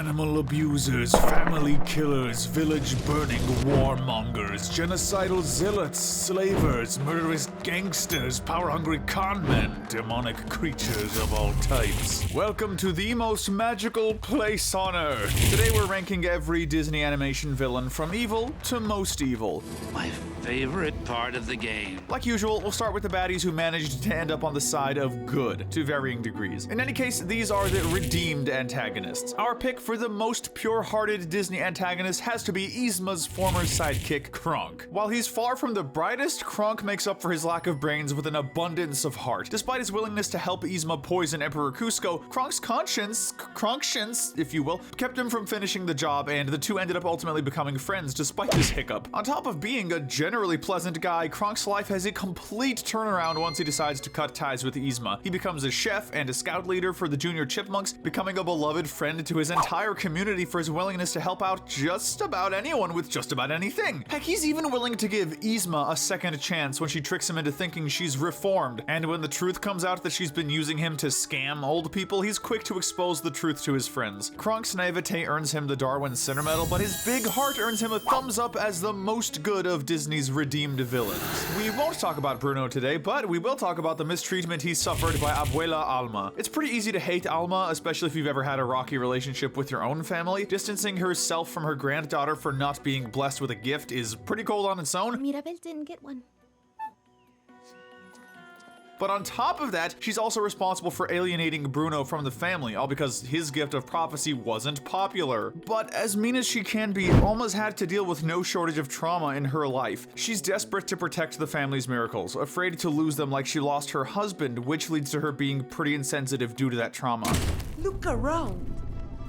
Animal abusers, family killers, village burning war-mongers, genocidal zealots, slavers, murderous gangsters, power-hungry con men, demonic creatures of all types. Welcome to the most magical place on Earth. Today we're ranking every Disney animation villain from evil to most evil. My favorite part of the game. Like usual, we'll start with the baddies who managed to end up on the side of good, to varying degrees. In any case, these are the redeemed antagonists. Our pick for the most pure-hearted Disney antagonist has to be Yzma's former sidekick, Kronk. While he's far from the brightest, Kronk makes up for his lack of brains with an abundance of heart. Despite his willingness to help Yzma poison Emperor Kuzco, Kronk's conscience, if you will, kept him from finishing the job, and the two ended up ultimately becoming friends despite this hiccup. On top of being a generally pleasant guy, Kronk's life has a complete turnaround once he decides to cut ties with Yzma. He becomes a chef and a scout leader for the Junior Chipmunks, becoming a beloved friend to his entire community for his willingness to help out just about anyone with just about anything. Heck, he's even willing to give Yzma a second chance when she tricks him into thinking she's reformed, and when the truth comes out that she's been using him to scam old people, he's quick to expose the truth to his friends. Kronk's naivete earns him the Darwin Center Medal, but his big heart earns him a thumbs up as the most good of Disney's redeemed villains. We won't talk about Bruno today, but we will talk about the mistreatment he suffered by Abuela Alma. It's pretty easy to hate Alma, especially if you've ever had a rocky relationship with your own family. Distancing herself from her granddaughter for not being blessed with a gift is pretty cold on its own. Mirabel didn't get one. But on top of that, she's also responsible for alienating Bruno from the family, all because his gift of prophecy wasn't popular. But as mean as she can be, Alma's had to deal with no shortage of trauma in her life. She's desperate to protect the family's miracles, afraid to lose them like she lost her husband, which leads to her being pretty insensitive due to that trauma. Look around.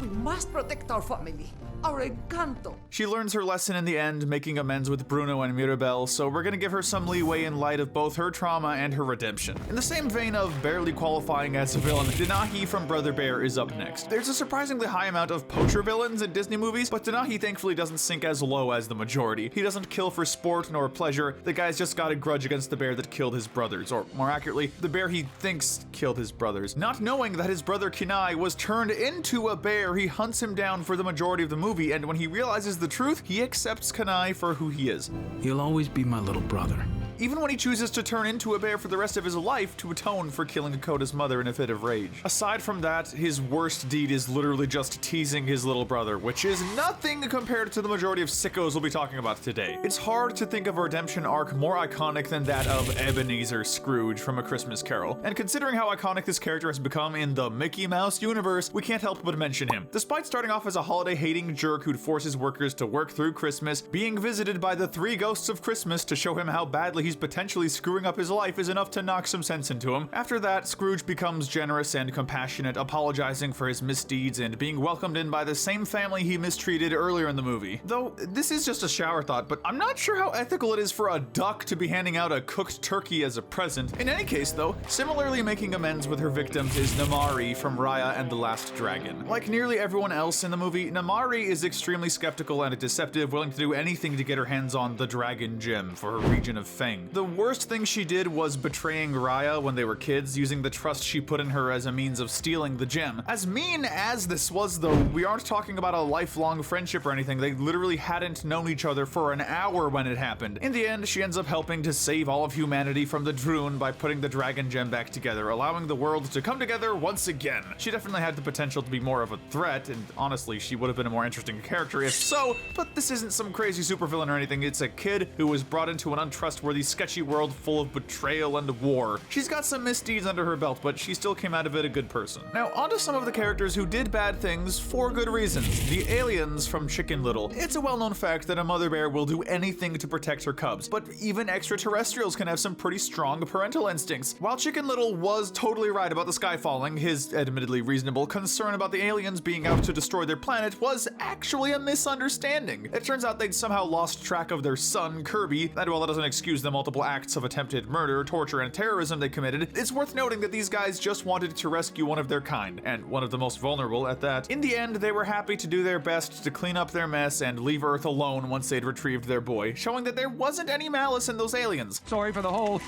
We must protect our family. Our encanto. She learns her lesson in the end, making amends with Bruno and Mirabel, so we're gonna give her some leeway in light of both her trauma and her redemption. In the same vein of barely qualifying as a villain, Denahi from Brother Bear is up next. There's a surprisingly high amount of poacher villains in Disney movies, but Denahi thankfully doesn't sink as low as the majority. He doesn't kill for sport nor pleasure. The guy's just got a grudge against the bear that killed his brothers, or more accurately, the bear he thinks killed his brothers. Not knowing that his brother Kenai was turned into a bear, he hunts him down for the majority of the movie, and when he realizes the truth, he accepts Kenai for who he is. You'll always be my little brother. Even when he chooses to turn into a bear for the rest of his life to atone for killing Dakota's mother in a fit of rage. Aside from that, his worst deed is literally just teasing his little brother, which is nothing compared to the majority of sickos we'll be talking about today. It's hard to think of a redemption arc more iconic than that of Ebenezer Scrooge from A Christmas Carol. And considering how iconic this character has become in the Mickey Mouse universe, we can't help but mention him. Despite starting off as a holiday-hating jerk who'd force his workers to work through Christmas, being visited by the three ghosts of Christmas to show him how badly he's potentially screwing up his life is enough to knock some sense into him. After that, Scrooge becomes generous and compassionate, apologizing for his misdeeds and being welcomed in by the same family he mistreated earlier in the movie. Though, this is just a shower thought, but I'm not sure how ethical it is for a duck to be handing out a cooked turkey as a present. In any case, though, similarly making amends with her victims is Namaari from Raya and the Last Dragon. Like nearly everyone else in the movie, Namaari is extremely skeptical and deceptive, willing to do anything to get her hands on the dragon gem for her region of Feng. The worst thing she did was betraying Raya when they were kids, using the trust she put in her as a means of stealing the gem. As mean as this was, though, we aren't talking about a lifelong friendship or anything. They literally hadn't known each other for an hour when it happened. In the end, she ends up helping to save all of humanity from the Droon by putting the dragon gem back together, allowing the world to come together once again. She definitely had the potential to be more of a threat, and honestly, she would have been a more interesting character if so, but this isn't some crazy supervillain or anything. It's a kid who was brought into an untrustworthy, sketchy world full of betrayal and war. She's got some misdeeds under her belt, but she still came out of it a good person. Now, onto some of the characters who did bad things for good reasons. The aliens from Chicken Little. It's a well-known fact that a mother bear will do anything to protect her cubs, but even extraterrestrials can have some pretty strong parental instincts. While Chicken Little was totally right about the sky falling, his admittedly reasonable concern about the aliens being out to destroy their planet was actually a misunderstanding. It turns out they'd somehow lost track of their son, Kirby, and while that doesn't excuse them multiple acts of attempted murder, torture, and terrorism they committed, it's worth noting that these guys just wanted to rescue one of their kind, and one of the most vulnerable at that. In the end, they were happy to do their best to clean up their mess and leave Earth alone once they'd retrieved their boy, showing that there wasn't any malice in those aliens. Sorry for the whole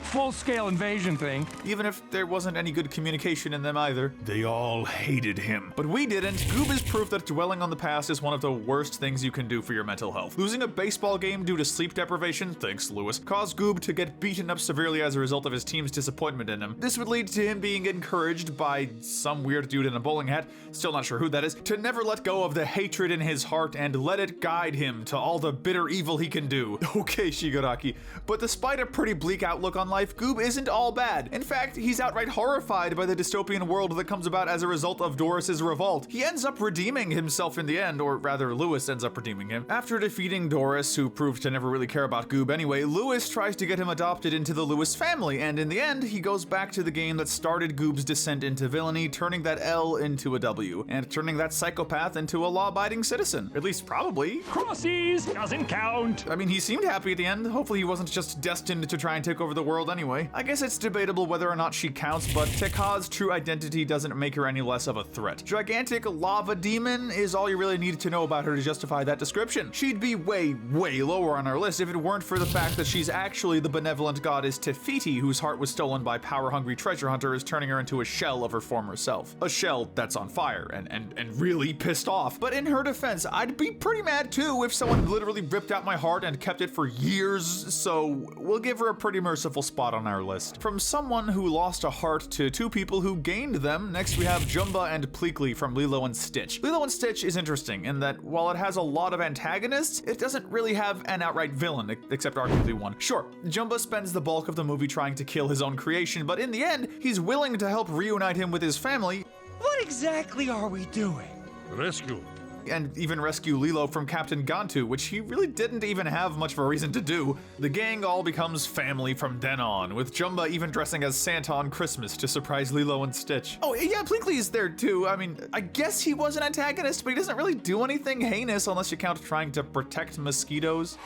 full-scale invasion thing. Even if there wasn't any good communication in them either. They all hated him. But we didn't. Goob is proof that dwelling on the past is one of the worst things you can do for your mental health. Losing a baseball game due to sleep deprivation, thanks Lewis, caused Goob to get beaten up severely as a result of his team's disappointment in him. This would lead to him being encouraged by some weird dude in a bowling hat, still not sure who that is, to never let go of the hatred in his heart and let it guide him to all the bitter evil he can do. Okay, Shigaraki, but despite a pretty bleak outlook on life, Goob isn't all bad. In fact, he's outright horrified by the dystopian world that comes about as a result of Doris's revolt. He ends up redeeming himself in the end, or rather Lewis ends up redeeming him. After defeating Doris, who proved to never really care about Goob anyway, Lewis tries to get him adopted into the Lewis family, and in the end, he goes back to the game that started Goob's descent into villainy, turning that L into a W, and turning that psychopath into a law-abiding citizen. At least probably. Crossies doesn't count. I mean, he seemed happy at the end. Hopefully he wasn't just destined to try and take over the world anyway. I guess it's debatable whether or not she counts, but Tekka's true identity doesn't make her any less of a threat. Gigantic lava demon is all you really needed to know about her to justify that description. She'd be way, way lower on our list if it weren't for the fact that she's actually the benevolent goddess Tefiti, whose heart was stolen by power-hungry treasure hunters, turning her into a shell of her former self. A shell that's on fire and really pissed off. But in her defense, I'd be pretty mad too if someone literally ripped out my heart and kept it for years, so we'll give her a pretty merciful spot on our list. From someone who lost a heart to two people who gained them, next we have Jumba and Pleakley from Lilo and Stitch. Lilo and Stitch is interesting in that while it has a lot of antagonists, it doesn't really have an outright villain, except arguably one. Sure, Jumba spends the bulk of the movie trying to kill his own creation, but in the end, he's willing to help reunite him with his family. What exactly are we doing? Rescue. And even rescue Lilo from Captain Gantu, which he really didn't even have much of a reason to do. The gang all becomes family from then on, with Jumba even dressing as Santa on Christmas to surprise Lilo and Stitch. Oh yeah, Pleakley is there too. I mean, I guess he was an antagonist, but he doesn't really do anything heinous unless you count trying to protect mosquitoes.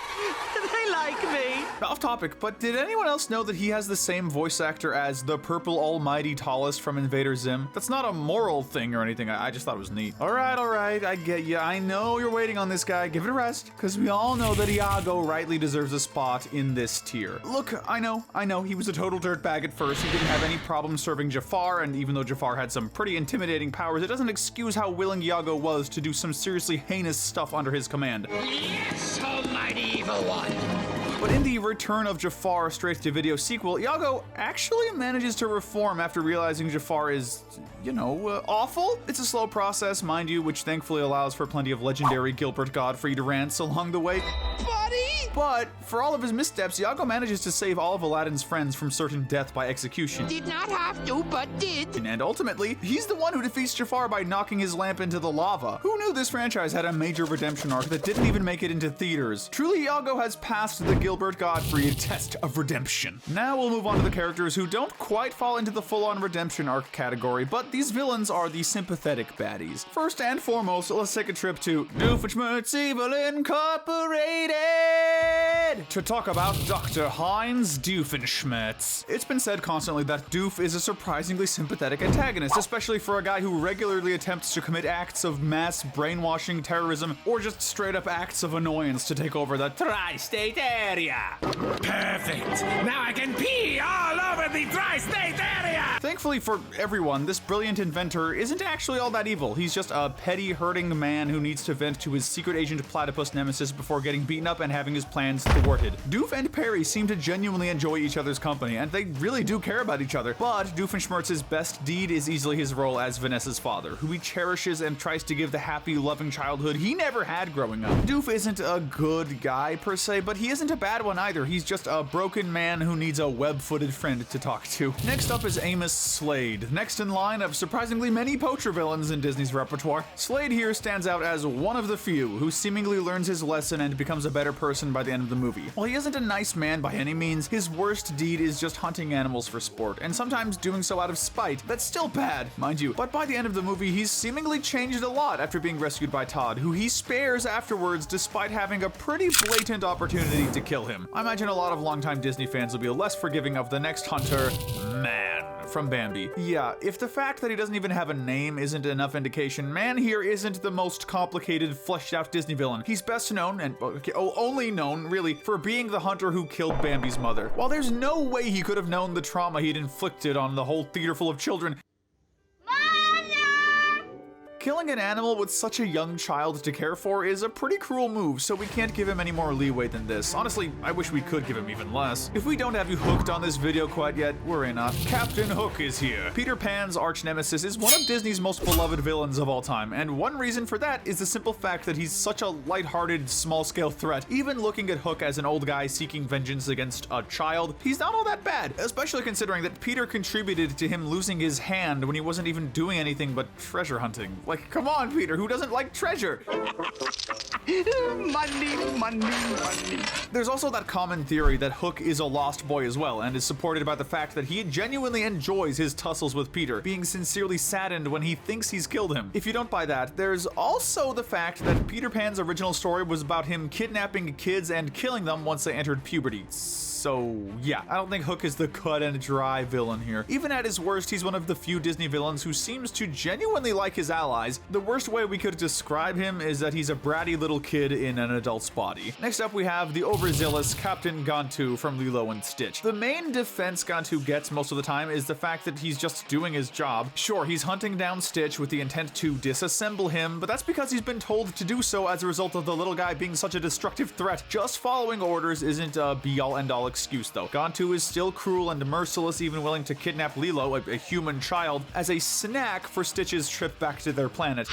They like me. Off topic, but did anyone else know that he has the same voice actor as the purple almighty tallest from Invader Zim? That's not a moral thing or anything, I just thought it was neat. Alright, I get ya. I know you're waiting on this guy. Give it a rest, because we all know that Iago rightly deserves a spot in this tier. Look, I know, he was a total dirtbag at first. He didn't have any problem serving Jafar, and even though Jafar had some pretty intimidating powers, it doesn't excuse how willing Iago was to do some seriously heinous stuff under his command. Yes, almighty evil one. But in the Return of Jafar straight-to-video sequel, Iago actually manages to reform after realizing Jafar is, awful. It's a slow process, mind you, which thankfully allows for plenty of legendary Gilbert Gottfried rants along the way. Buddy! But for all of his missteps, Iago manages to save all of Aladdin's friends from certain death by execution. Did not have to, but did. And ultimately, he's the one who defeats Jafar by knocking his lamp into the lava. Who knew this franchise had a major redemption arc that didn't even make it into theaters? Truly, Iago has passed the Gilbert Gottfried test of redemption. Now we'll move on to the characters who don't quite fall into the full-on redemption arc category, but these villains are the sympathetic baddies. First and foremost, let's take a trip to Doofenshmirtz Incorporated to talk about Dr. Heinz Doofenshmirtz. It's been said constantly that Doof is a surprisingly sympathetic antagonist, especially for a guy who regularly attempts to commit acts of mass brainwashing, terrorism, or just straight up acts of annoyance to take over the tri-state area. Perfect. Now I can pee all over the tri-state area. Thankfully for everyone, this brilliant inventor isn't actually all that evil. He's just a petty, hurting man who needs to vent to his secret agent platypus nemesis before getting beaten up and having his plans thwarted. Doof and Perry seem to genuinely enjoy each other's company, and they really do care about each other. But Doofenshmirtz's best deed is easily his role as Vanessa's father, who he cherishes and tries to give the happy, loving childhood he never had growing up. Doof isn't a good guy per se, but he isn't a bad one either. He's just a broken man who needs a web-footed friend to talk to. Next up is Amos Slade. Next in line of surprisingly many poacher villains in Disney's repertoire, Slade here stands out as one of the few who seemingly learns his lesson and becomes a better person by the end of the movie. While he isn't a nice man by any means, his worst deed is just hunting animals for sport, and sometimes doing so out of spite. That's still bad, mind you, but by the end of the movie, he's seemingly changed a lot after being rescued by Todd, who he spares afterwards despite having a pretty blatant opportunity to kill him. I imagine a lot of longtime Disney fans will be less forgiving of the next hunter, Man from Bambi. Yeah, if the fact that he doesn't even have a name isn't enough indication, Man here isn't the most complicated, fleshed out Disney villain. He's best known, and only known, really, for being the hunter who killed Bambi's mother. While there's no way he could have known the trauma he'd inflicted on the whole theater full of children, killing an animal with such a young child to care for is a pretty cruel move, so we can't give him any more leeway than this. Honestly, I wish we could give him even less. If we don't have you hooked on this video quite yet, worry not. Captain Hook is here. Peter Pan's arch-nemesis is one of Disney's most beloved villains of all time, and one reason for that is the simple fact that he's such a lighthearted, small-scale threat. Even looking at Hook as an old guy seeking vengeance against a child, he's not all that bad, especially considering that Peter contributed to him losing his hand when he wasn't even doing anything but treasure hunting. Like, come on, Peter, who doesn't like treasure? Money, money, money. There's also that common theory that Hook is a lost boy as well, and is supported by the fact that he genuinely enjoys his tussles with Peter, being sincerely saddened when he thinks he's killed him. If you don't buy that, there's also the fact that Peter Pan's original story was about him kidnapping kids and killing them once they entered puberty. So yeah, I don't think Hook is the cut and dry villain here. Even at his worst, he's one of the few Disney villains who seems to genuinely like his allies. The worst way we could describe him is that he's a bratty little kid in an adult's body. Next up, we have the overzealous Captain Gantu from Lilo and Stitch. The main defense Gantu gets most of the time is the fact that he's just doing his job. Sure, he's hunting down Stitch with the intent to disassemble him, but that's because he's been told to do so as a result of the little guy being such a destructive threat. Just following orders isn't a be-all end-all excuse though. Gantu is still cruel and merciless, even willing to kidnap Lilo, a human child, as a snack for Stitch's trip back to their planet.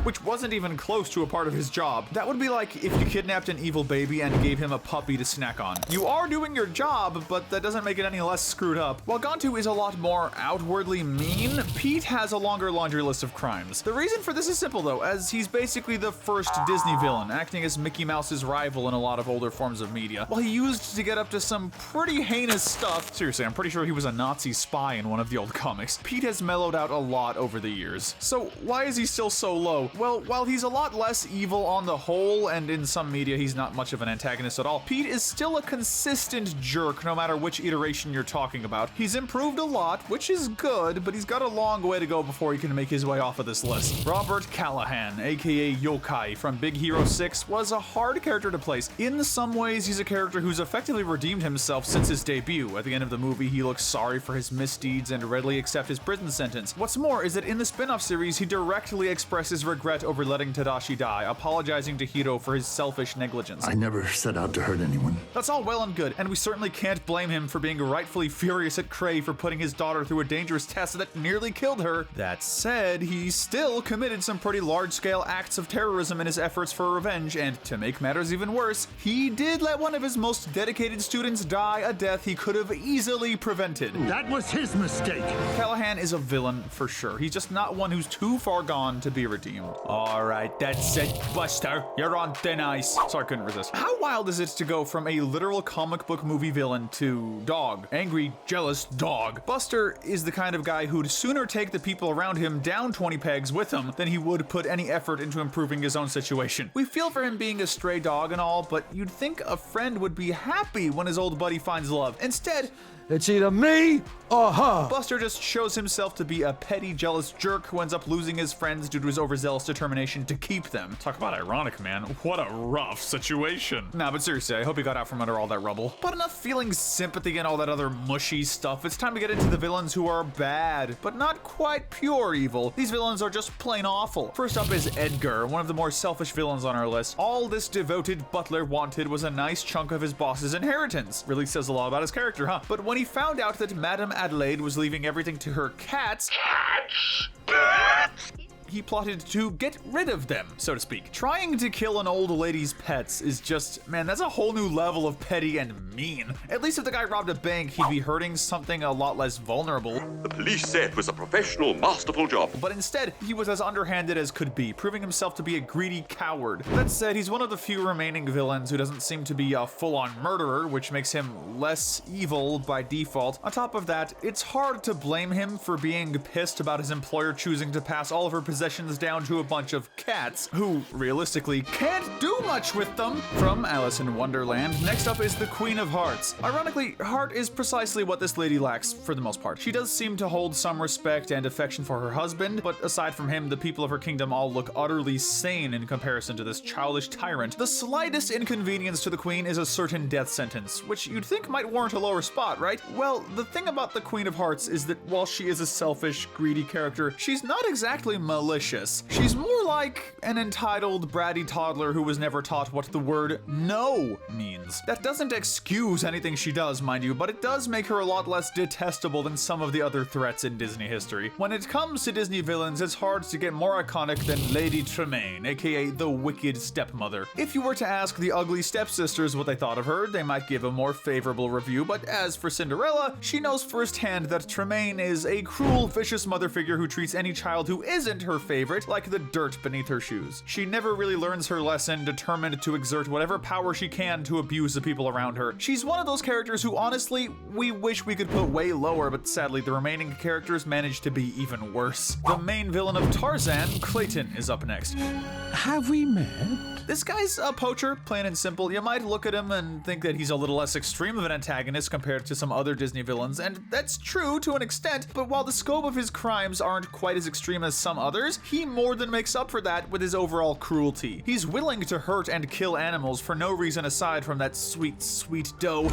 Which wasn't even close to a part of his job. That would be like if you kidnapped an evil baby and gave him a puppy to snack on. You are doing your job, but that doesn't make it any less screwed up. While Gantu is a lot more outwardly mean, Pete has a longer laundry list of crimes. The reason for this is simple though, as he's basically the first Disney villain, acting as Mickey Mouse's rival in a lot of older forms of media. While he used to get up to some pretty heinous stuff, seriously, I'm pretty sure he was a Nazi spy in one of the old comics, Pete has mellowed out a lot over the years. So why is he still so low? Well, while he's a lot less evil on the whole, and in some media he's not much of an antagonist at all, Pete is still a consistent jerk no matter which iteration you're talking about. He's improved a lot, which is good, but he's got a long way to go before he can make his way off of this list. Robert Callahan, aka Yokai from Big Hero 6, was a hard character to place. In some ways, he's a character who's effectively redeemed himself since his debut. At the end of the movie, he looks sorry for his misdeeds and readily accepts his prison sentence. What's more is that in the spin-off series, he directly expresses regret over letting Tadashi die, apologizing to Hiro for his selfish negligence. I never set out to hurt anyone. That's all well and good, and we certainly can't blame him for being rightfully furious at Cray for putting his daughter through a dangerous test that nearly killed her. That said, he still committed some pretty large-scale acts of terrorism in his efforts for revenge, and to make matters even worse, he did let one of his most dedicated students die a death he could have easily prevented. That was his mistake. Callahan is a villain for sure. He's just not one who's too far gone to be redeemed. Alright, that's it, Buster. You're on thin ice. Sorry, I couldn't resist. How wild is it to go from a literal comic book movie villain to dog? Angry, jealous dog. Buster is the kind of guy who'd sooner take the people around him down 20 pegs with him than he would put any effort into improving his own situation. We feel for him being a stray dog and all, but you'd think a friend would be happy when his old buddy finds love. Instead, it's either me or her. Buster just shows himself to be a petty, jealous jerk who ends up losing his friends due to his overzealous determination to keep them. Talk about ironic, man. What a rough situation. Nah, but seriously, I hope he got out from under all that rubble. But enough feeling sympathy and all that other mushy stuff. It's time to get into the villains who are bad, but not quite pure evil. These villains are just plain awful. First up is Edgar, one of the more selfish villains on our list. All this devoted butler wanted was a nice chunk of his boss's inheritance. Really says a lot about his character, huh? But when he found out that Madame Adelaide was leaving everything to her cats, he plotted to get rid of them, so to speak. Trying to kill an old lady's pets is just, man, that's a whole new level of petty and mean. At least if the guy robbed a bank, he'd be hurting something a lot less vulnerable. The police say it was a professional, masterful job. But instead, he was as underhanded as could be, proving himself to be a greedy coward. That said, he's one of the few remaining villains who doesn't seem to be a full-on murderer, which makes him less evil by default. On top of that, it's hard to blame him for being pissed about his employer choosing to pass all of her possessions down to a bunch of cats, who, realistically, can't do much with them. From Alice in Wonderland, next up is the Queen of Hearts. Ironically, heart is precisely what this lady lacks for the most part. She does seem to hold some respect and affection for her husband, but aside from him, the people of her kingdom all look utterly sane in comparison to this childish tyrant. The slightest inconvenience to the queen is a certain death sentence, which you'd think might warrant a lower spot, right? Well, the thing about the Queen of Hearts is that while she is a selfish, greedy character, she's not exactly malicious. She's more like an entitled, bratty toddler who was never taught what the word no means. That doesn't excuse anything she does, mind you, but it does make her a lot less detestable than some of the other threats in Disney history. When it comes to Disney villains, it's hard to get more iconic than Lady Tremaine, aka the wicked stepmother. If you were to ask the ugly stepsisters what they thought of her, they might give a more favorable review, but as for Cinderella, she knows firsthand that Tremaine is a cruel, vicious mother figure who treats any child who isn't her favorite like the dirt beneath her shoes. She never really learns her lesson, determined to exert whatever power she can to abuse the people around her. She's one of those characters who honestly, we wish we could put way lower, but sadly the remaining characters manage to be even worse. The main villain of Tarzan, Clayton, is up next. Have we met? This guy's a poacher, plain and simple. You might look at him and think that he's a little less extreme of an antagonist compared to some other Disney villains, and that's true to an extent, but while the scope of his crimes aren't quite as extreme as some others, he more than makes up for that with his overall cruelty. He's willing to hurt and kill animals for no reason aside from that sweet, sweet dough.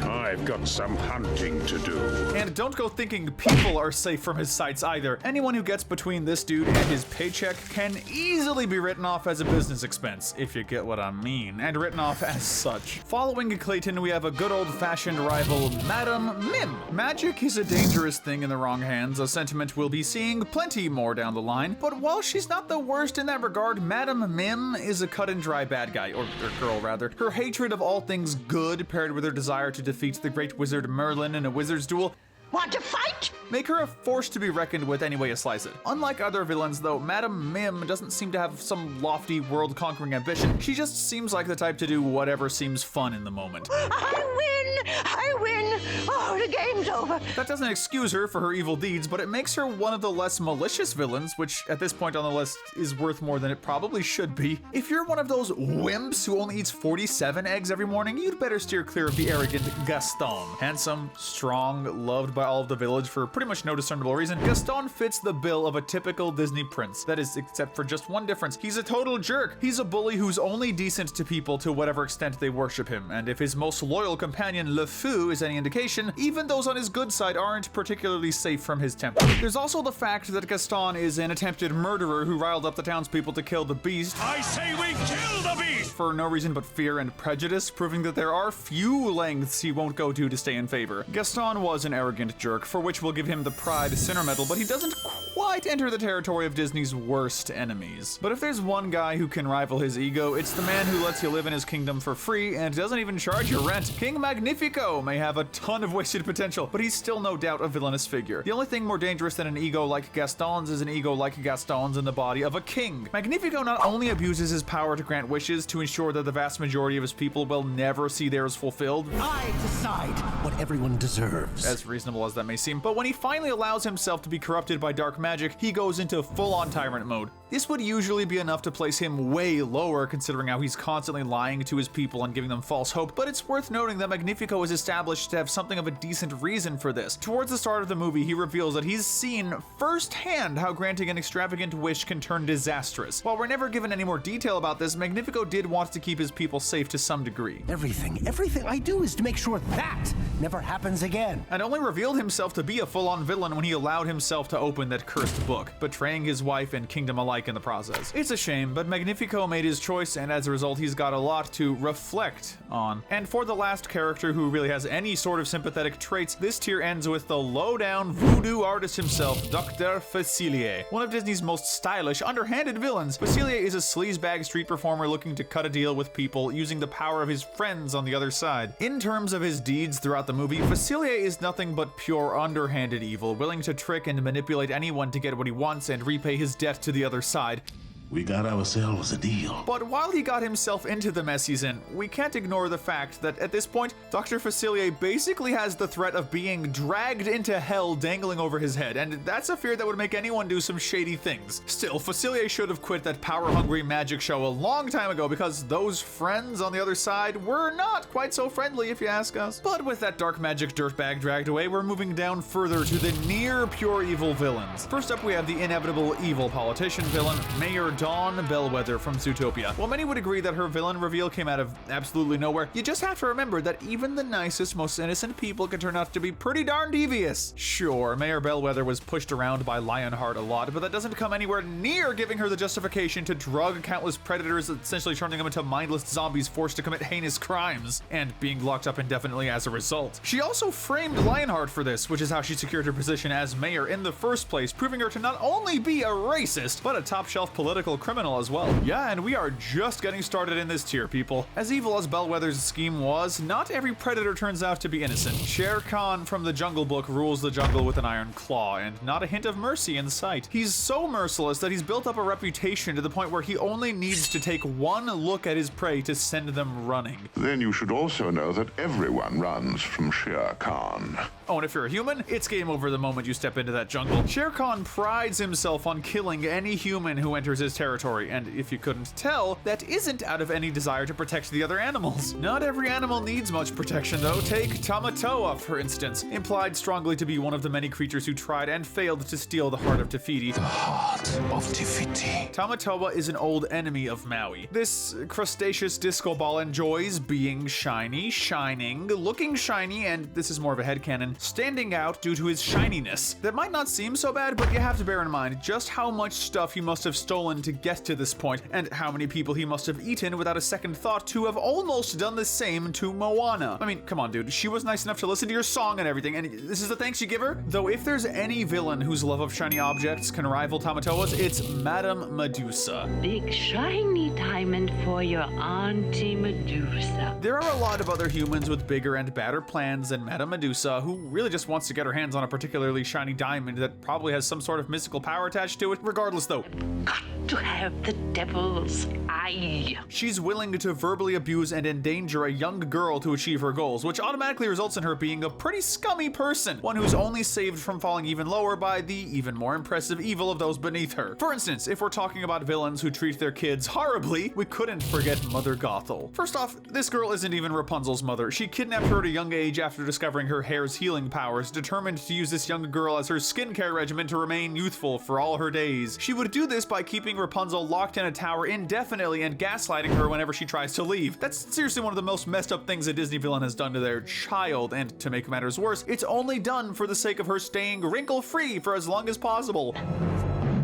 I've got some hunting to do. And don't go thinking people are safe from his sights either. Anyone who gets between this dude and his paycheck can easily be written off as a business expense, if you get what I mean, and written off as such. Following Clayton, we have a good old-fashioned rival, Madame Mim. Magic is a dangerous thing in the wrong hands, a sentiment we'll be seeing plenty more down the line, but while she's not the worst in that regard, Madame Mim is a cut-and-dry bad guy, or girl rather. Her hatred of all things good, paired with her desire to defeat the great wizard Merlin in a wizard's duel, Want to fight? make her a force to be reckoned with any way you slice it. Unlike other villains though, Madame Mim doesn't seem to have some lofty world-conquering ambition. She just seems like the type to do whatever seems fun in the moment. I win! I win! Oh, the game's over. That doesn't excuse her for her evil deeds, but it makes her one of the less malicious villains, which at this point on the list is worth more than it probably should be. If you're one of those wimps who only eats 47 eggs every morning, you'd better steer clear of the arrogant Gaston. Handsome, strong, loved by all of the village for pretty much no discernible reason, Gaston fits the bill of a typical Disney prince. That is, except for just one difference. He's a total jerk. He's a bully who's only decent to people to whatever extent they worship him, and if his most loyal companion Le Fou is any indication, even those on his good side aren't particularly safe from his temper. There's also the fact that Gaston is an attempted murderer who riled up the townspeople to kill the beast. I say we kill the beast! For no reason but fear and prejudice, proving that there are few lengths he won't go to stay in favor. Gaston was an arrogant jerk, for which we'll give him the Pride Sinner Medal, but he doesn't quite enter the territory of Disney's worst enemies. But if there's one guy who can rival his ego, it's the man who lets you live in his kingdom for free and doesn't even charge you rent. King Magnifico may have a ton of wasted potential, but he's still no doubt a villainous figure. The only thing more dangerous than an ego like Gaston's is an ego like Gaston's in the body of a king. Magnifico not only abuses his power to grant wishes to ensure that the vast majority of his people will never see theirs fulfilled. I decide what everyone deserves. As reasonable as that may seem, but when he finally allows himself to be corrupted by dark magic, he goes into full-on tyrant mode. This would usually be enough to place him way lower, considering how he's constantly lying to his people and giving them false hope, but it's worth noting that Magnifico is established to have something of a decent reason for this. Towards the start of the movie, he reveals that he's seen firsthand how granting an extravagant wish can turn disastrous. While we're never given any more detail about this, Magnifico did want to keep his people safe to some degree. Everything I do is to make sure that never happens again. And only revealed himself to be a full full-on villain when he allowed himself to open that cursed book, betraying his wife and kingdom alike in the process. It's a shame, but Magnifico made his choice, and as a result he's got a lot to reflect on. And for the last character who really has any sort of sympathetic traits, this tier ends with the low-down voodoo artist himself, Dr. Facilier. One of Disney's most stylish, underhanded villains, Facilier is a sleazebag street performer looking to cut a deal with people using the power of his friends on the other side. In terms of his deeds throughout the movie, Facilier is nothing but pure underhanded evil, willing to trick and manipulate anyone to get what he wants and repay his debt to the other side. We got ourselves a deal. But while he got himself into the mess he's in, we can't ignore the fact that at this point, Dr. Facilier basically has the threat of being dragged into hell dangling over his head, and that's a fear that would make anyone do some shady things. Still, Facilier should have quit that power-hungry magic show a long time ago because those friends on the other side were not quite so friendly if you ask us. But with that dark magic dirtbag dragged away, we're moving down further to the near pure evil villains. First up, we have the inevitable evil politician villain, Mayor Dawn Bellwether from Zootopia. While many would agree that her villain reveal came out of absolutely nowhere, you just have to remember that even the nicest, most innocent people can turn out to be pretty darn devious. Sure, Mayor Bellwether was pushed around by Lionheart a lot, but that doesn't come anywhere near giving her the justification to drug countless predators, essentially turning them into mindless zombies forced to commit heinous crimes, and being locked up indefinitely as a result. She also framed Lionheart for this, which is how she secured her position as mayor in the first place, proving her to not only be a racist, but a top-shelf political criminal as well. Yeah, and we are just getting started in this tier, people. As evil as Bellwether's scheme was, not every predator turns out to be innocent. Shere Khan from the Jungle Book rules the jungle with an iron claw, and not a hint of mercy in sight. He's so merciless that he's built up a reputation to the point where he only needs to take one look at his prey to send them running. Then you should also know that everyone runs from Shere Khan. Oh, and if you're a human, it's game over the moment you step into that jungle. Shere Khan prides himself on killing any human who enters his territory, and if you couldn't tell, that isn't out of any desire to protect the other animals. Not every animal needs much protection though. Take Tamatoa, for instance, implied strongly to be one of the many creatures who tried and failed to steal the heart of Te Fiti. The heart of Te Fiti. Tamatoa is an old enemy of Maui. This crustaceous disco ball enjoys being shiny, shining, looking shiny, and this is more of a headcanon, standing out due to his shininess. That might not seem so bad, but you have to bear in mind just how much stuff he must have stolen to get to this point, and how many people he must have eaten without a second thought to have almost done the same to Moana. I mean, come on, dude. She was nice enough to listen to your song and everything, and this is the thanks you give her? Though if there's any villain whose love of shiny objects can rival Tamatoa's, it's Madame Medusa. Big shiny diamond for your Auntie Medusa. There are a lot of other humans with bigger and badder plans than Madame Medusa who really just wants to get her hands on a particularly shiny diamond that probably has some sort of mystical power attached to it. Regardless though, Got to have the devil's eye. She's willing to verbally abuse and endanger a young girl to achieve her goals, which automatically results in her being a pretty scummy person, one who's only saved from falling even lower by the even more impressive evil of those beneath her. For instance, if we're talking about villains who treat their kids horribly, we couldn't forget Mother Gothel. First off, this girl isn't even Rapunzel's mother. She kidnapped her at a young age after discovering her hair's healing powers, determined to use this young girl as her skincare regimen to remain youthful for all her days. She would do this by keeping Rapunzel locked in a tower indefinitely and gaslighting her whenever she tries to leave. That's seriously one of the most messed up things a Disney villain has done to their child, and to make matters worse, it's only done for the sake of her staying wrinkle-free for as long as possible.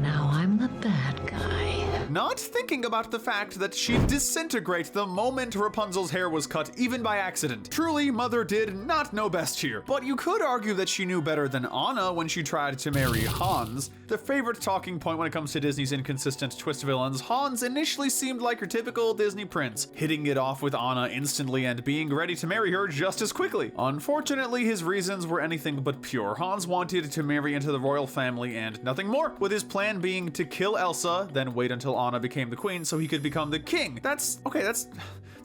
Now I'm the bad guy. Not thinking about the fact that she'd disintegrate the moment Rapunzel's hair was cut, even by accident. Truly, Mother did not know best here. But you could argue that she knew better than Anna when she tried to marry Hans. The favorite talking point when it comes to Disney's inconsistent twist villains, Hans initially seemed like your typical Disney prince, hitting it off with Anna instantly and being ready to marry her just as quickly. Unfortunately, his reasons were anything but pure. Hans wanted to marry into the royal family and nothing more, with his plan being to kill Elsa, then wait until Anna became the queen so he could become the king. That's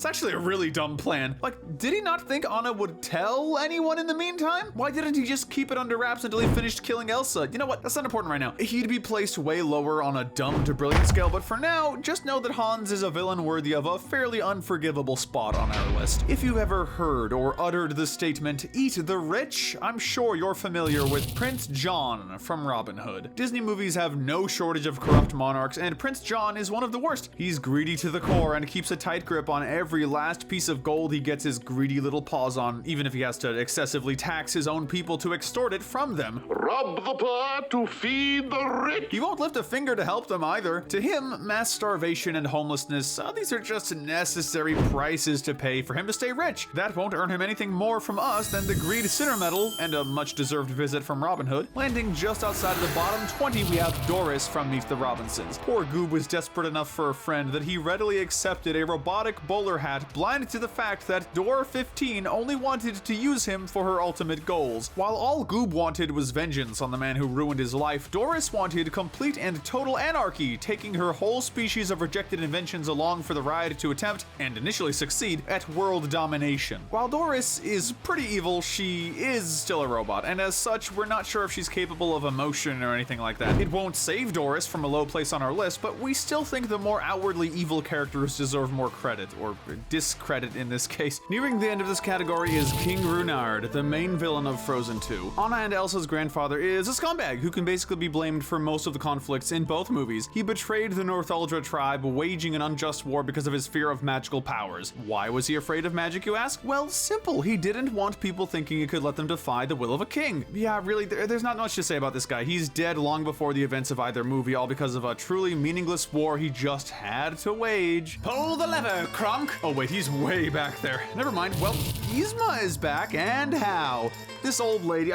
actually a really dumb plan. Like, did he not think Anna would tell anyone in the meantime? Why didn't he just keep it under wraps until he finished killing Elsa? You know what? That's not important right now. He'd be placed way lower on a dumb to brilliant scale, but for now, just know that Hans is a villain worthy of a fairly unforgivable spot on our list. If you've ever heard or uttered the statement, "eat the rich," I'm sure you're familiar with Prince John from Robin Hood. Disney movies have no shortage of corrupt monarchs, and Prince John is one of the worst. He's greedy to the core and keeps a tight grip on every last piece of gold he gets his greedy little paws on, even if he has to excessively tax his own people to extort it from them. Rob the poor to feed the rich. He won't lift a finger to help them either. To him, mass starvation and homelessness, these are just necessary prices to pay for him to stay rich. That won't earn him anything more from us than the greed sinner medal and a much-deserved visit from Robin Hood. Landing just outside of the bottom 20, we have Doris from Meet the Robinsons. Poor Goob was desperate enough for a friend that he readily accepted a robotic bowler hat, blind to the fact that Dor 15 only wanted to use him for her ultimate goals. While all Goob wanted was vengeance on the man who ruined his life, Doris wanted complete and total anarchy, taking her whole species of rejected inventions along for the ride to attempt, and initially succeed, at world domination. While Doris is pretty evil, she is still a robot, and as such, we're not sure if she's capable of emotion or anything like that. It won't save Doris from a low place on our list, but we still think the more outwardly evil characters deserve more credit, or discredit in this case. Nearing the end of this category is King Runard, the main villain of Frozen 2. Anna and Elsa's grandfather is a scumbag who can basically be blamed for most of the conflicts in both movies. He betrayed the Northuldra tribe, waging an unjust war because of his fear of magical powers. Why was he afraid of magic, you ask? Well, simple. He didn't want people thinking he could let them defy the will of a king. Yeah, really, there's not much to say about this guy. He's dead long before the events of either movie, all because of a truly meaningless war he just had to wage. Pull the lever, Kronk! Oh wait, he's way back there. Never mind. Well, Yzma is back, and how? This old lady,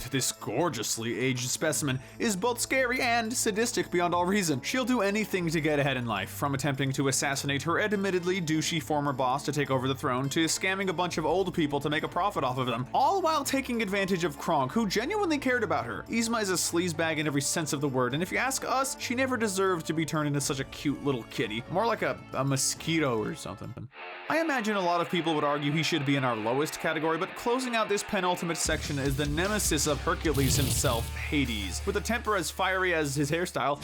this gorgeously aged specimen, is both scary and sadistic beyond all reason. She'll do anything to get ahead in life, from attempting to assassinate her admittedly douchey former boss to take over the throne, to scamming a bunch of old people to make a profit off of them, all while taking advantage of Kronk, who genuinely cared about her. Yzma is a sleazebag in every sense of the word, and if you ask us, she never deserved to be turned into such a cute little kitty. More like a mosquito or something. I imagine a lot of people would argue he should be in our lowest category, but closing out this penultimate section is the nemesis of Hercules himself, Hades. With a temper as fiery as his hairstyle.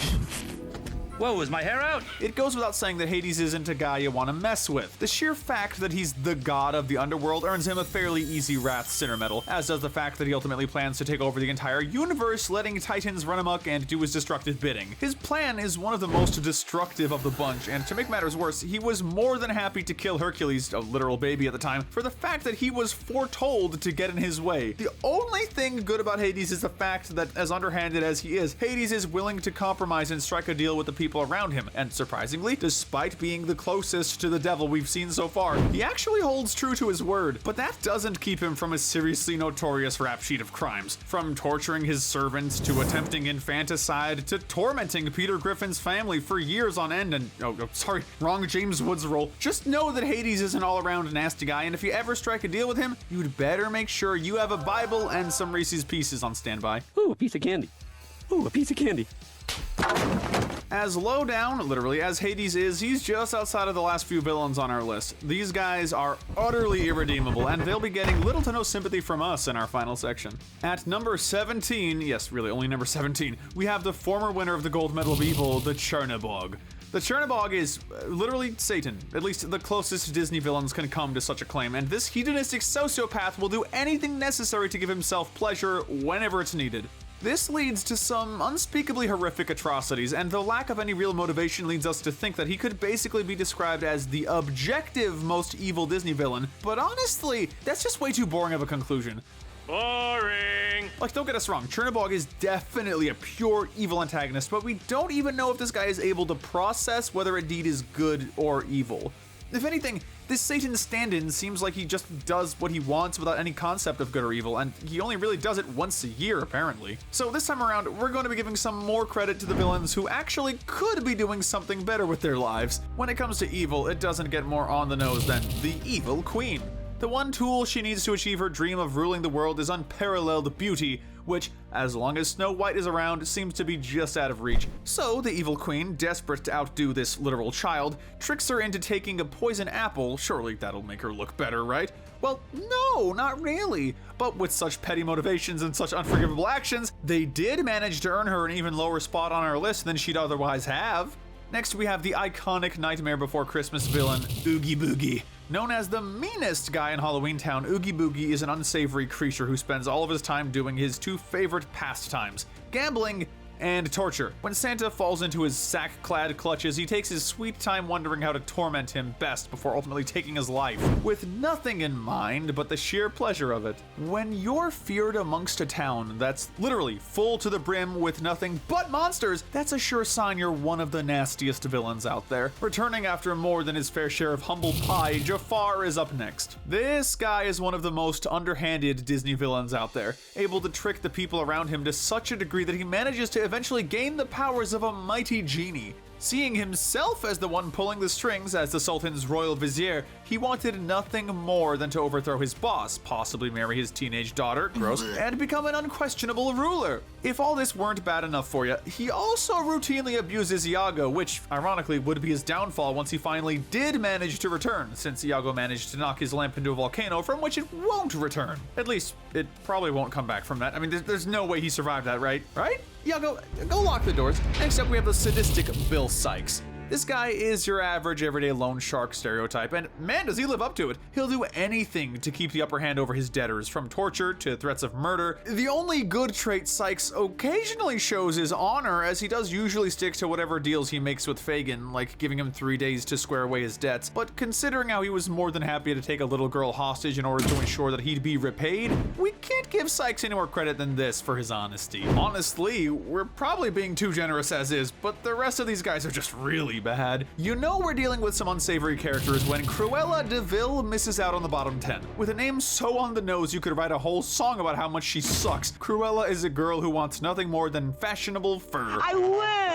Whoa, is my hair out? It goes without saying that Hades isn't a guy you want to mess with. The sheer fact that he's the god of the underworld earns him a fairly easy Wrath Sinner medal, as does the fact that he ultimately plans to take over the entire universe, letting Titans run amok and do his destructive bidding. His plan is one of the most destructive of the bunch, and to make matters worse, he was more than happy to kill Hercules, a literal baby at the time, for the fact that he was foretold to get in his way. The only thing good about Hades is the fact that, as underhanded as he is, Hades is willing to compromise and strike a deal with the people around him, and surprisingly, despite being the closest to the devil we've seen so far, he actually holds true to his word. But that doesn't keep him from a seriously notorious rap sheet of crimes. From torturing his servants, to attempting infanticide, to tormenting Peter Griffin's family for years on end, and wrong James Woods role. Just know that Hades is an all-around nasty guy, and if you ever strike a deal with him, you'd better make sure you have a Bible and some Reese's Pieces on standby. Ooh, a piece of candy. Ooh, a piece of candy. As low down, literally, as Hades is, he's just outside of the last few villains on our list. These guys are utterly irredeemable, and they'll be getting little to no sympathy from us in our final section. At number 17, yes, really, only number 17, we have the former winner of the gold medal of evil, the Chernobog. The Chernobog is literally Satan. At least the closest Disney villains can come to such a claim, and this hedonistic sociopath will do anything necessary to give himself pleasure whenever it's needed. This leads to some unspeakably horrific atrocities, and the lack of any real motivation leads us to think that he could basically be described as the objective most evil Disney villain, but honestly, that's just way too boring of a conclusion. Boring! Like, don't get us wrong, Chernobog is definitely a pure evil antagonist, but we don't even know if this guy is able to process whether a deed is good or evil. If anything, this Satan stand-in seems like he just does what he wants without any concept of good or evil, and he only really does it once a year, apparently. So this time around, we're going to be giving some more credit to the villains who actually could be doing something better with their lives. When it comes to evil, it doesn't get more on the nose than the Evil Queen. The one tool she needs to achieve her dream of ruling the world is unparalleled beauty, which, as long as Snow White is around, seems to be just out of reach. So the evil queen, desperate to outdo this literal child, tricks her into taking a poison apple. Surely that'll make her look better, right? Well, no, not really. But with such petty motivations and such unforgivable actions, they did manage to earn her an even lower spot on our list than she'd otherwise have. Next, we have the iconic Nightmare Before Christmas villain, Oogie Boogie. Known as the meanest guy in Halloween Town, Oogie Boogie is an unsavory creature who spends all of his time doing his two favorite pastimes, gambling and torture. When Santa falls into his sack-clad clutches, he takes his sweet time wondering how to torment him best before ultimately taking his life, with nothing in mind but the sheer pleasure of it. When you're feared amongst a town that's literally full to the brim with nothing but monsters, that's a sure sign you're one of the nastiest villains out there. Returning after more than his fair share of humble pie, Jafar is up next. This guy is one of the most underhanded Disney villains out there, able to trick the people around him to such a degree that he manages to eventually gain the powers of a mighty genie. Seeing himself as the one pulling the strings as the Sultan's royal vizier, he wanted nothing more than to overthrow his boss, possibly marry his teenage daughter, gross, and become an unquestionable ruler. If all this weren't bad enough for you, he also routinely abuses Iago, which ironically would be his downfall once he finally did manage to return, since Iago managed to knock his lamp into a volcano from which it won't return. At least, it probably won't come back from that. I mean, there's no way he survived that, right? Right? Iago, go lock the doors. Next up, we have the sadistic Bill Sykes. This guy is your average everyday loan shark stereotype, and man does he live up to it. He'll do anything to keep the upper hand over his debtors, from torture to threats of murder. The only good trait Sykes occasionally shows is honor, as he does usually stick to whatever deals he makes with Fagin, like giving him 3 days to square away his debts. But considering how he was more than happy to take a little girl hostage in order to ensure that he'd be repaid, we can't give Sykes any more credit than this for his honesty. Honestly, we're probably being too generous as is, but the rest of these guys are just really bad. You know we're dealing with some unsavory characters when Cruella de Vil misses out on the bottom 10. With a name so on the nose you could write a whole song about how much she sucks, Cruella is a girl who wants nothing more than fashionable fur. I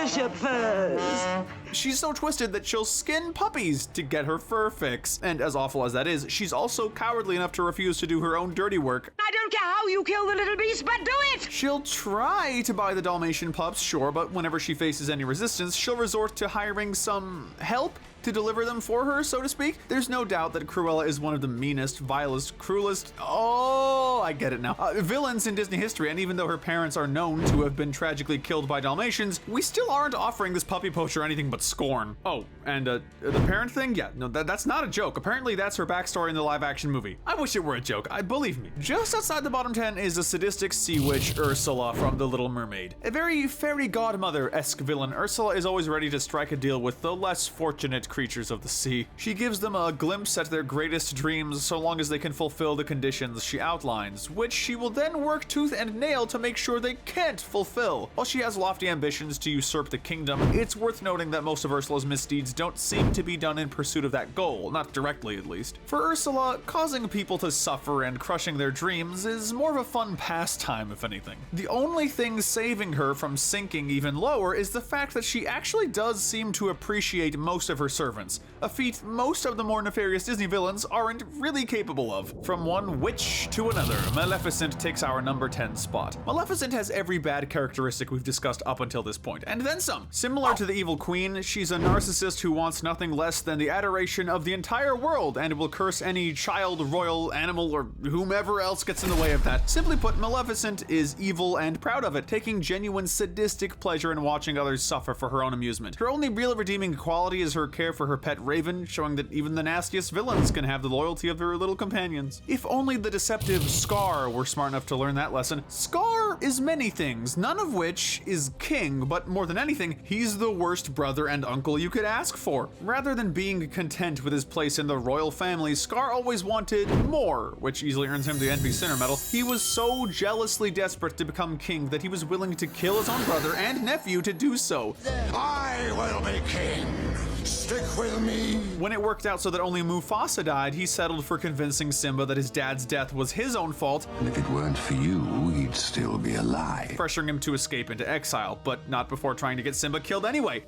worship furs! She's so twisted that she'll skin puppies to get her fur fix. And as awful as that is, she's also cowardly enough to refuse to do her own dirty work. I don't care how you kill the little beast, but do it! She'll try to buy the Dalmatian pups, sure, but whenever she faces any resistance, she'll resort to hiring some help to deliver them for her, so to speak. There's no doubt that Cruella is one of the meanest, vilest, cruelest, oh, I get it now, villains in Disney history, and even though her parents are known to have been tragically killed by Dalmatians, we still aren't offering this puppy poacher anything but scorn. Oh, and the parent thing? Yeah, no, that's not a joke. Apparently that's her backstory in the live-action movie. I wish it were a joke, believe me. Just outside the bottom 10 is a sadistic sea witch, Ursula from The Little Mermaid. A very fairy godmother-esque villain, Ursula is always ready to strike a deal with the less fortunate creatures of the sea. She gives them a glimpse at their greatest dreams so long as they can fulfill the conditions she outlines, which she will then work tooth and nail to make sure they can't fulfill. While she has lofty ambitions to usurp the kingdom, it's worth noting that most of Ursula's misdeeds don't seem to be done in pursuit of that goal, not directly at least. For Ursula, causing people to suffer and crushing their dreams is more of a fun pastime, if anything. The only thing saving her from sinking even lower is the fact that she actually does seem to appreciate most of her servants, a feat most of the more nefarious Disney villains aren't really capable of. From one witch to another, Maleficent takes our number 10 spot. Maleficent has every bad characteristic we've discussed up until this point, and then some. Similar to the evil queen, she's a narcissist who wants nothing less than the adoration of the entire world and will curse any child, royal, animal, or whomever else gets in the way of that. Simply put, Maleficent is evil and proud of it, taking genuine sadistic pleasure in watching others suffer for her own amusement. Her only real redeeming quality is her care for her pet Raven, showing that even the nastiest villains can have the loyalty of their little companions. If only the deceptive Scar were smart enough to learn that lesson. Scar is many things, none of which is king, but more than anything, he's the worst brother and uncle you could ask for. Rather than being content with his place in the royal family, Scar always wanted more, which easily earns him the Envy Sinner medal. He was so jealously desperate to become king that he was willing to kill his own brother and nephew to do so. I will be king. Stick with me. When it worked out so that only Mufasa died, he settled for convincing Simba that his dad's death was his own fault. And if it weren't for you, he'd still be alive. Pressuring him to escape into exile, but not before trying to get Simba killed anyway.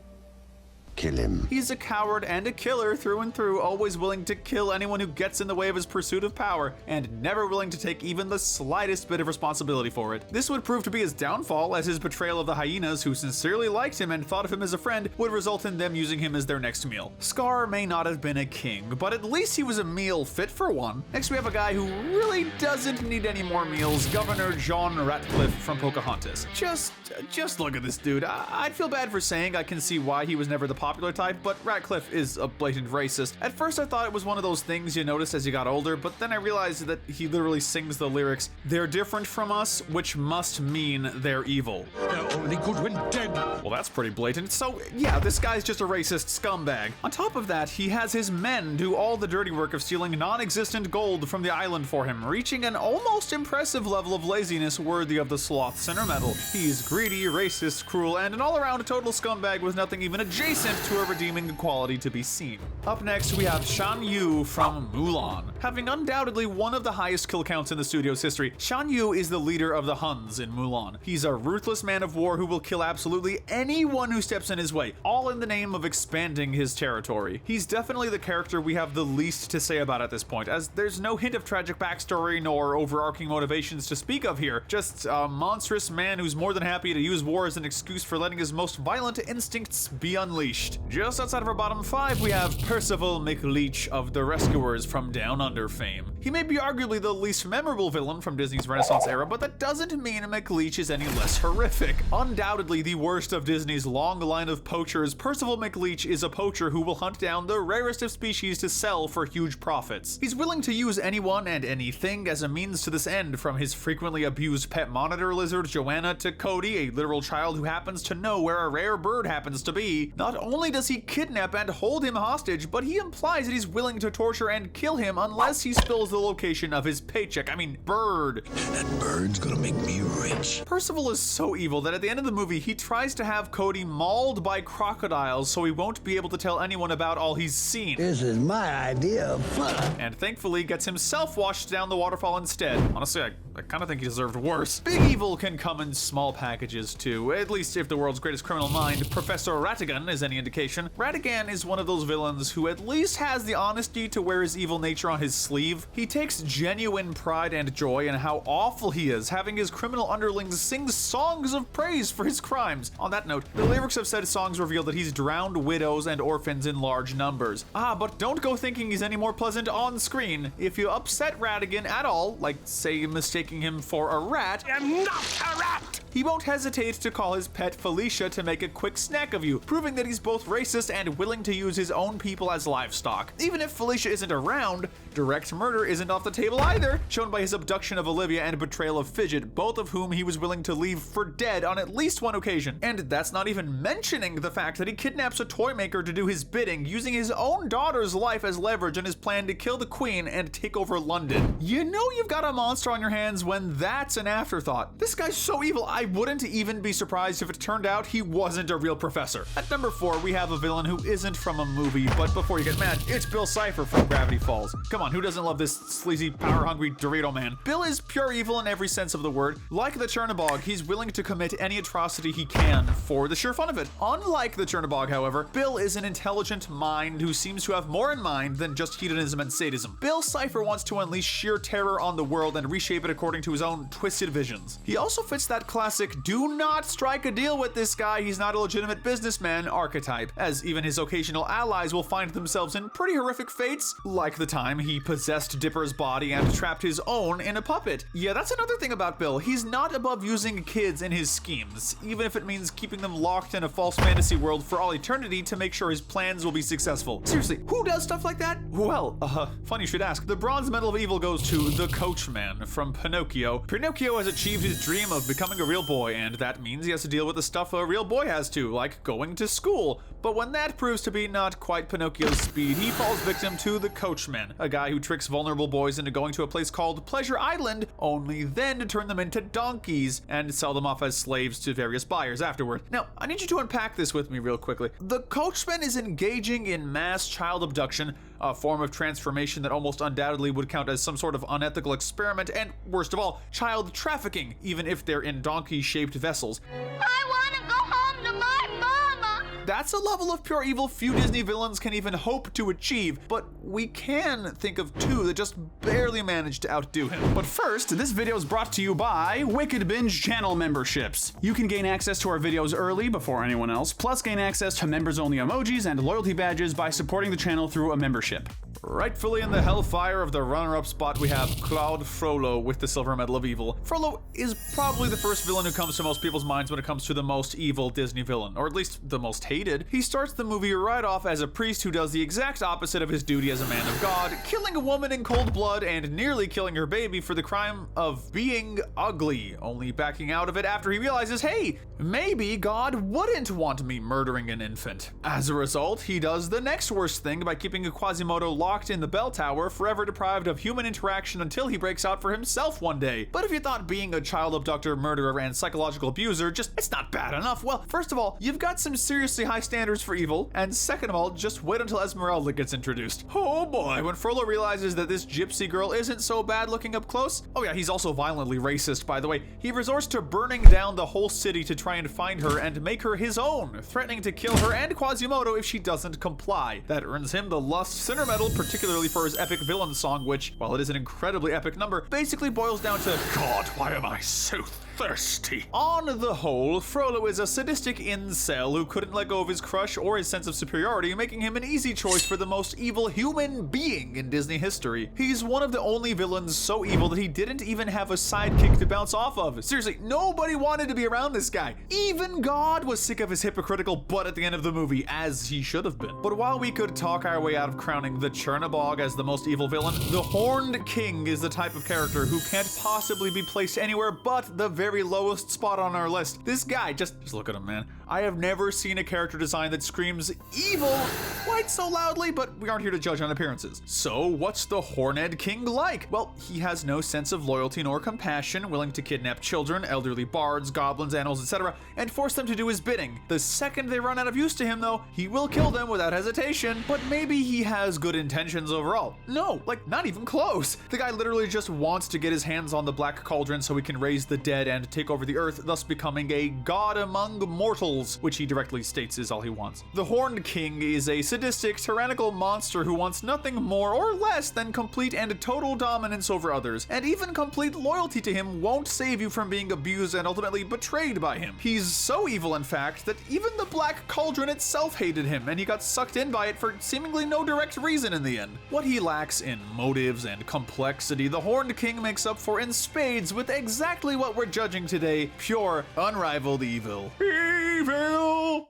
Kill him. He's a coward and a killer through and through, always willing to kill anyone who gets in the way of his pursuit of power, and never willing to take even the slightest bit of responsibility for it. This would prove to be his downfall, as his betrayal of the hyenas, who sincerely liked him and thought of him as a friend, would result in them using him as their next meal. Scar may not have been a king, but at least he was a meal fit for one. Next we have a guy who really doesn't need any more meals, Governor John Ratcliffe from Pocahontas. Just look at this dude. I'd feel bad for saying I can see why he was never the popular type, but Ratcliffe is a blatant racist. At first I thought it was one of those things you noticed as you got older, but then I realized that he literally sings the lyrics, "They're different from us, which must mean they're evil." They're only good when dead. Well, that's pretty blatant. So yeah, this guy's just a racist scumbag. On top of that, he has his men do all the dirty work of stealing non-existent gold from the island for him, reaching an almost impressive level of laziness worthy of the sloth center medal. He's greedy, racist, cruel, and an all-around total scumbag with nothing even adjacent to a redeeming quality to be seen. Up next, we have Shan Yu from Mulan. Having undoubtedly one of the highest kill counts in the studio's history, Shan Yu is the leader of the Huns in Mulan. He's a ruthless man of war who will kill absolutely anyone who steps in his way, all in the name of expanding his territory. He's definitely the character we have the least to say about at this point, as there's no hint of tragic backstory nor overarching motivations to speak of here, just a monstrous man who's more than happy to use war as an excuse for letting his most violent instincts be unleashed. Just outside of our bottom 5, we have Percival McLeach of the Rescuers from Down Under fame. He may be arguably the least memorable villain from Disney's Renaissance era, but that doesn't mean McLeach is any less horrific. Undoubtedly the worst of Disney's long line of poachers, Percival McLeach is a poacher who will hunt down the rarest of species to sell for huge profits. He's willing to use anyone and anything as a means to this end, from his frequently abused pet monitor lizard Joanna to Cody, a literal child who happens to know where a rare bird happens to be. Not only does he kidnap and hold him hostage, but he implies that he's willing to torture and kill him unless he spills the location of his paycheck. I mean, bird. That bird's gonna make me rich. Percival is so evil that at the end of the movie, he tries to have Cody mauled by crocodiles so he won't be able to tell anyone about all he's seen. This is my idea of fun. And thankfully gets himself washed down the waterfall instead. Honestly, I kind of think he deserved worse. Big evil can come in small packages too, at least if the world's greatest criminal mind, Professor Ratigan, is any indication. Ratigan is one of those villains who at least has the honesty to wear his evil nature on his sleeve. He takes genuine pride and joy in how awful he is, having his criminal underlings sing songs of praise for his crimes. On that note, the lyrics of said songs reveal that he's drowned widows and orphans in large numbers. But don't go thinking he's any more pleasant on screen. If you upset Ratigan at all, like say mistaking him for a rat, I'm not a rat! He won't hesitate to call his pet Felicia to make a quick snack of you, proving that he's both racist and willing to use his own people as livestock. Even if Felicia isn't around, direct murder isn't off the table either, shown by his abduction of Olivia and betrayal of Fidget, both of whom he was willing to leave for dead on at least one occasion. And that's not even mentioning the fact that he kidnaps a toy maker to do his bidding, using his own daughter's life as leverage in his plan to kill the Queen and take over London. You know you've got a monster on your hands when that's an afterthought. This guy's so evil, I wouldn't even be surprised if it turned out he wasn't a real professor. At number 4, we have a villain who isn't from a movie, but before you get mad, it's Bill Cipher from Gravity Falls. Come on, who doesn't love this sleazy, power-hungry Dorito man? Bill is pure evil in every sense of the word. Like the Chernobog, he's willing to commit any atrocity he can for the sheer fun of it. Unlike the Chernobog, however, Bill is an intelligent mind who seems to have more in mind than just hedonism and sadism. Bill Cipher wants to unleash sheer terror on the world and reshape it according to his own twisted visions. He also fits that classic do not strike a deal with this guy, he's not a legitimate businessman archetype, as even his occasional allies will find themselves in pretty horrific fates, like the time he possessed Dipper's body and trapped his own in a puppet. Yeah, that's another thing about Bill, he's not above using kids in his schemes, even if it means keeping them locked in a false fantasy world for all eternity to make sure his plans will be successful. Seriously, who does stuff like that? Well, funny you should ask. The Bronze Medal of Evil goes to the Coachman from Pinocchio. Pinocchio has achieved his dream of becoming a real boy, and that means he has to deal with the stuff a real boy has to, like going to school. But when that proves to be not quite Pinocchio's speed, he falls victim to the Coachman, a guy who tricks vulnerable boys into going to a place called Pleasure Island, only then to turn them into donkeys and sell them off as slaves to various buyers afterward. Now, I need you to unpack this with me real quickly. The Coachman is engaging in mass child abduction, a form of transformation that almost undoubtedly would count as some sort of unethical experiment, and worst of all, child trafficking, even if they're in donkey-shaped vessels. I want to go home to my mama! That's a level of pure evil few Disney villains can even hope to achieve, but we can think of two that just barely managed to outdo him. But first, this video is brought to you by Wicked Binge channel memberships. You can gain access to our videos early before anyone else, plus gain access to members-only emojis and loyalty badges by supporting the channel through a membership. Rightfully in the hellfire of the runner-up spot, we have Claude Frollo with the Silver Medal of Evil. Frollo is probably the first villain who comes to most people's minds when it comes to the most evil Disney villain, or at least the most hated. He starts the movie right off as a priest who does the exact opposite of his duty as a man of God, killing a woman in cold blood and nearly killing her baby for the crime of being ugly, only backing out of it after he realizes, hey, maybe God wouldn't want me murdering an infant. As a result, he does the next worst thing by keeping Quasimodo locked in the bell tower, forever deprived of human interaction until he breaks out for himself one day. But if you thought being a child abductor, murderer, and psychological abuser it's not bad enough, well, first of all, you've got some seriously high standards for evil, and second of all, just wait until Esmeralda gets introduced. Oh boy, when Frollo realizes that this gypsy girl isn't so bad looking up close. Oh yeah, he's also violently racist, by the way. He resorts to burning down the whole city to try and find her and make her his own, threatening to kill her and Quasimodo if she doesn't comply. That earns him the Lust Sinner Medal, particularly for his epic villain song, which, while it is an incredibly epic number, basically boils down to, God, why am I so thirsty? On the whole, Frollo is a sadistic incel who couldn't let go of his crush or his sense of superiority, making him an easy choice for the most evil human being in Disney history. He's one of the only villains so evil that he didn't even have a sidekick to bounce off of. Seriously, nobody wanted to be around this guy. Even God was sick of his hypocritical butt at the end of the movie, as he should have been. But while we could talk our way out of crowning the Chernabog as the most evil villain, the Horned King is the type of character who can't possibly be placed anywhere but the very lowest spot on our list. This guy, just look at him, man. I have never seen a character design that screams evil quite so loudly, but we aren't here to judge on appearances. So what's the Horned King like? Well, he has no sense of loyalty nor compassion, willing to kidnap children, elderly bards, goblins, animals, etc., and force them to do his bidding. The second they run out of use to him, though, he will kill them without hesitation. But maybe he has good intentions overall. No, like, not even close. The guy literally just wants to get his hands on the Black Cauldron so he can raise the dead and take over the earth, thus becoming a god among mortals, which he directly states is all he wants. The Horned King is a sadistic, tyrannical monster who wants nothing more or less than complete and total dominance over others, and even complete loyalty to him won't save you from being abused and ultimately betrayed by him. He's so evil, in fact, that even the Black Cauldron itself hated him, and he got sucked in by it for seemingly no direct reason in the end. What he lacks in motives and complexity, the Horned King makes up for in spades with exactly what we're judging today: pure, unrivaled evil. Evil!